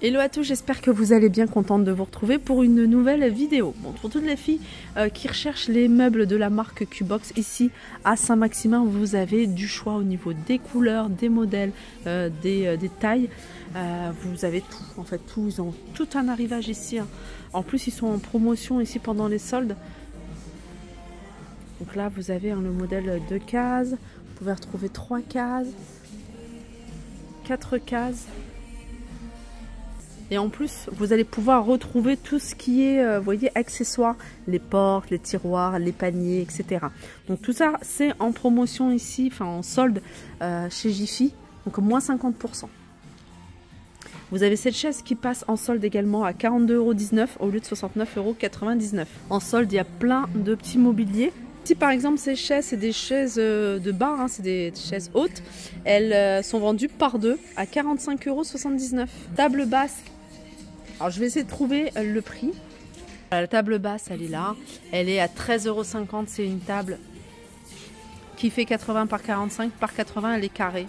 Hello à tous, j'espère que vous allez bien, contente de vous retrouver pour une nouvelle vidéo. Bon, pour toutes les filles qui recherchent les meubles de la marque Qbox, ici à Saint-Maximin, vous avez du choix au niveau des couleurs, des modèles, des tailles. Vous avez tout, en fait tout, ils ont tout un arrivage ici. Hein. En plus, ils sont en promotion ici pendant les soldes. Donc là, vous avez le modèle 2 cases, vous pouvez retrouver 3 cases, 4 cases. Et en plus, vous allez pouvoir retrouver tout ce qui est, vous voyez, accessoires, les portes, les tiroirs, les paniers, etc. Donc tout ça, c'est en promotion ici, enfin en solde chez Jiffy, donc moins 50%. Vous avez cette chaise qui passe en solde également à 42,19 € au lieu de 69,99 €. En solde, il y a plein de petits mobiliers. Si par exemple ces chaises, c'est des chaises de bar, hein, c'est des chaises hautes, elles sont vendues par deux à 45,79 €. Table basse. Alors je vais essayer de trouver le prix. La table basse, elle est là. Elle est à 13,50 €. C'est une table qui fait 80 par 45 par 80. Elle est carrée.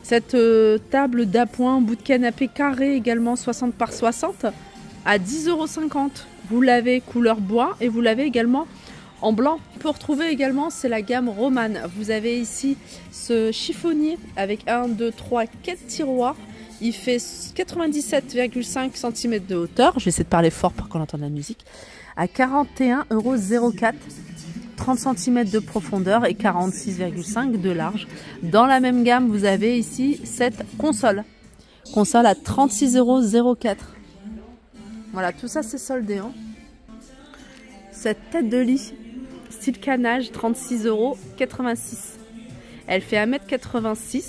Cette table d'appoint, bout de canapé carré également 60 par 60 à 10,50 €. Vous l'avez couleur bois et vous l'avez également en blanc. On peut retrouver également, c'est la gamme Romane. Vous avez ici ce chiffonnier avec 1, 2, 3, 4 tiroirs. Il fait 97,5 cm de hauteur. Je vais essayer de parler fort pour qu'on entende la musique. À 41,04 €. 30 cm de profondeur et 46,5 de large. Dans la même gamme, vous avez ici cette console. Console à 36,04 €. Voilà, tout ça c'est soldé. Hein. Cette tête de lit, style canage, 36,86 €. Elle fait 1,86 m.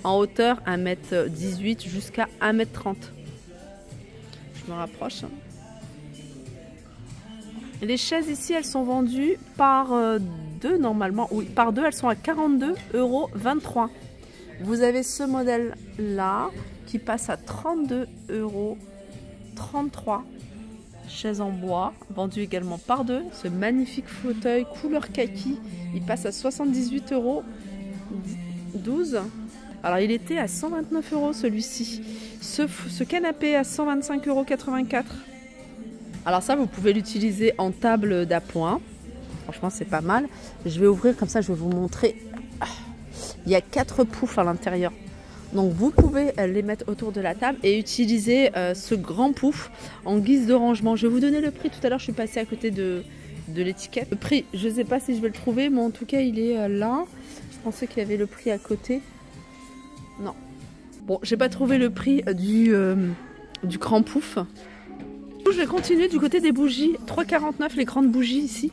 En hauteur, 1,18 m jusqu'à 1,30 m. Je me rapproche. Les chaises ici, elles sont vendues par deux normalement. Oui, par deux, elles sont à 42,23 €. Vous avez ce modèle-là qui passe à 32,33 €. Chaise en bois, vendue également par deux. Ce magnifique fauteuil couleur kaki, il passe à 78,12 €. Alors il était à 129 € celui-ci. Ce canapé à 125,84 €. Alors ça, vous pouvez l'utiliser en table d'appoint. Franchement, c'est pas mal. Je vais ouvrir comme ça, je vais vous montrer. Il y a 4 poufs à l'intérieur. Donc vous pouvez les mettre autour de la table et utiliser ce grand pouf en guise de rangement. Je vais vous donner le prix. Tout à l'heure, je suis passée à côté de l'étiquette. Le prix, je ne sais pas si je vais le trouver, mais en tout cas, il est là. Je pensais qu'il y avait le prix à côté. Non. Bon, j'ai pas trouvé le prix du grand pouf. Je vais continuer du côté des bougies. 3,49 € les grandes bougies ici.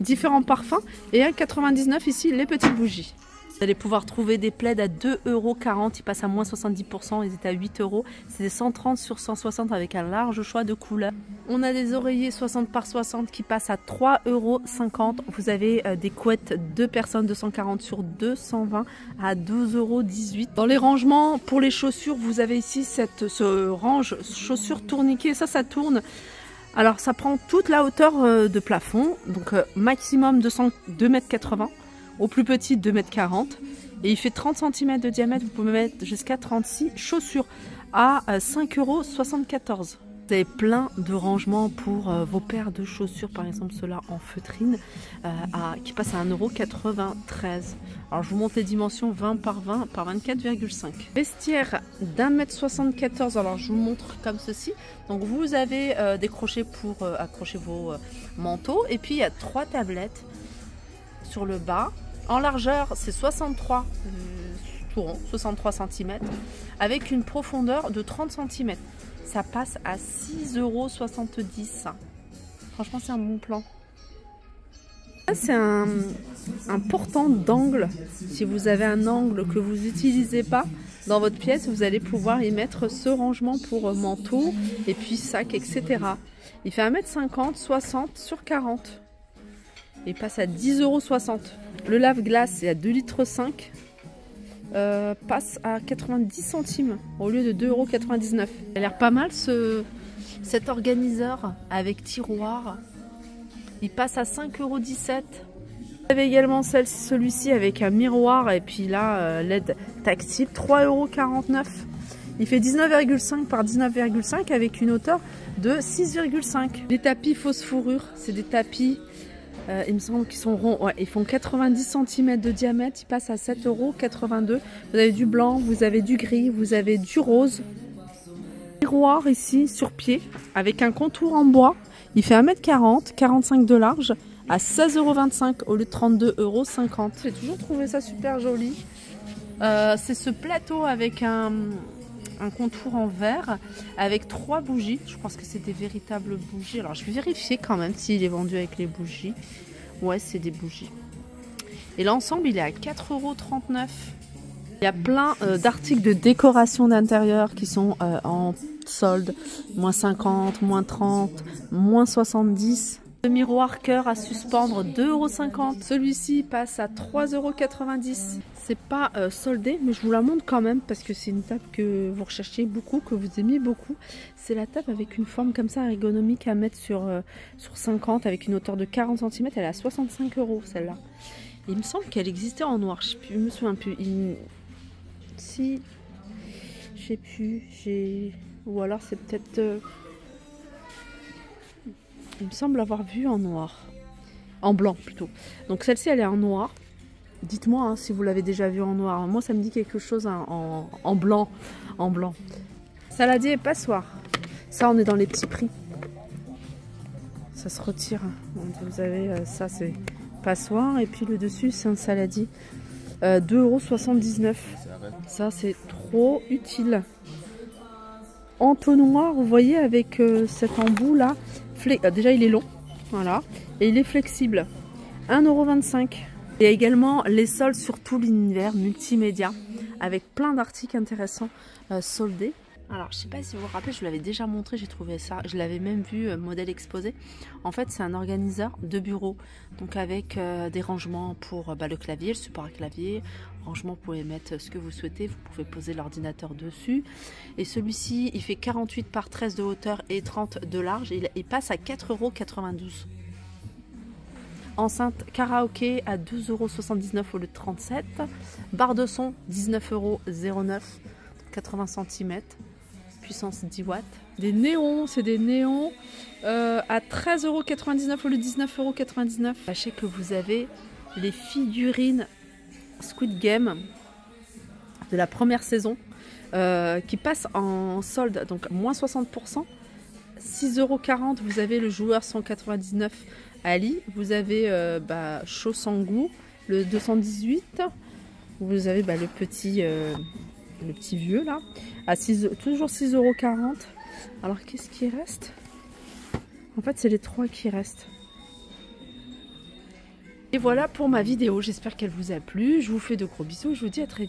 Différents parfums. Et 1,99 € ici les petites bougies. Vous allez pouvoir trouver des plaids à 2,40 €. Ils passent à moins 70%. Ils étaient à 8 €. C'est des 130 sur 160 avec un large choix de couleurs. On a des oreillers 60 par 60 qui passent à 3,50 €. Vous avez des couettes 2 personnes 240 sur 220 à 12,18 €. Dans les rangements pour les chaussures, vous avez ici ce range chaussures tourniquet. Ça tourne. Alors ça prend toute la hauteur de plafond. Donc maximum 2,80 m. Au plus petit 2,40 m. Et il fait 30 cm de diamètre. Vous pouvez mettre jusqu'à 36 chaussures à 5,74 €. Vous avez plein de rangements pour vos paires de chaussures. Par exemple ceux-là en feutrine qui passent à 1,93 €. Alors je vous montre les dimensions 20 par 20 par 24,5. Vestiaire d'1,74 m. Alors je vous montre comme ceci. Donc vous avez des crochets pour accrocher vos manteaux. Et puis il y a 3 tablettes sur le bas. En largeur, c'est 63 tout rond, 63 cm, avec une profondeur de 30 cm. Ça passe à 6,70 €. Franchement, c'est un bon plan. C'est un portant d'angle. Si vous avez un angle que vous n'utilisez pas dans votre pièce, vous allez pouvoir y mettre ce rangement pour manteau et puis sac, etc. Il fait 1,50 m, 60 sur 40. Il passe à 10,60 €. Le lave-glace, c'est à 2,5 litres. Passe à 90 centimes au lieu de 2,99 €. Il a l'air pas mal cet organiseur avec tiroir. Il passe à 5,17 €. Vous avez également celui-ci avec un miroir et puis là LED tactile, 3,49 €. Il fait 19,5 par 19,5 avec une hauteur de 6,5. Les tapis fausse fourrure, c'est des tapis, il me semble qu'ils sont ronds. Ouais, ils font 90 cm de diamètre, ils passent à 7,82 €. Vous avez du blanc, vous avez du gris, vous avez du rose. Miroir ici sur pied avec un contour en bois. Il fait 1,40 m, 45 de large à 16,25 € au lieu de 32,50 €. J'ai toujours trouvé ça super joli. C'est ce plateau avec un contour en verre avec 3 bougies. Je pense que c'est des véritables bougies. Alors je vais vérifier quand même s'il est vendu avec les bougies. Ouais, c'est des bougies. Et l'ensemble, il est à 4,39 €. Il y a plein d'articles de décoration d'intérieur qui sont en solde. Moins 50, moins 30, moins 70. Le miroir cœur à suspendre, 2,50 €. Celui-ci passe à 3,90 €. C'est pas soldé, mais je vous la montre quand même parce que c'est une table que vous recherchiez beaucoup, que vous aimiez beaucoup. C'est la table avec une forme comme ça ergonomique à mettre sur 50 avec une hauteur de 40 cm. Elle est à 65 € celle-là. Il me semble qu'elle existait en noir. Je me souviens plus. Si, je sais plus. Ou alors c'est peut-être. Il me semble l'avoir vue en noir. En blanc plutôt. Donc celle-ci elle est en noir. Dites-moi hein, si vous l'avez déjà vue en noir. Moi ça me dit quelque chose hein, en blanc. En blanc. Saladier et passoire. Ça on est dans les petits prix. Ça se retire. Donc, vous avez ça c'est passoire. Et puis le dessus c'est un saladier. 2,79 €. Ça c'est trop utile. Entonnoir, vous voyez avec cet embout là. Déjà il est long, voilà, et il est flexible. 1,25 €. Il y a également les soldes sur tout l'univers multimédia avec plein d'articles intéressants soldés. Alors je sais pas si vous vous rappelez, je vous l'avais déjà montré, j'ai trouvé ça, je l'avais même vu modèle exposé. En fait c'est un organiseur de bureau, donc avec des rangements pour le clavier, le support à clavier. Rangement, vous pouvez mettre ce que vous souhaitez, vous pouvez poser l'ordinateur dessus. Et celui-ci, il fait 48 par 13 de hauteur et 30 de large. Il passe à 4,92 €. Enceinte karaoké à 12,79 € au lieu de 37. Barre de son, 19,09 €, 80 cm. Puissance 10 watts. Des néons, c'est des néons à 13,99 € au lieu de 19,99 €. Sachez que vous avez les figurines Squid Game de la première saison qui passe en solde, donc moins 60%, 6,40 €. Vous avez le joueur 199 Ali, vous avez Cho Sang-gu, le 218, vous avez le petit vieux là, à toujours 6,40 €. Alors qu'est-ce qui reste? En fait c'est les 3 qui restent. Et voilà pour ma vidéo, j'espère qu'elle vous a plu, je vous fais de gros bisous et je vous dis à très vite.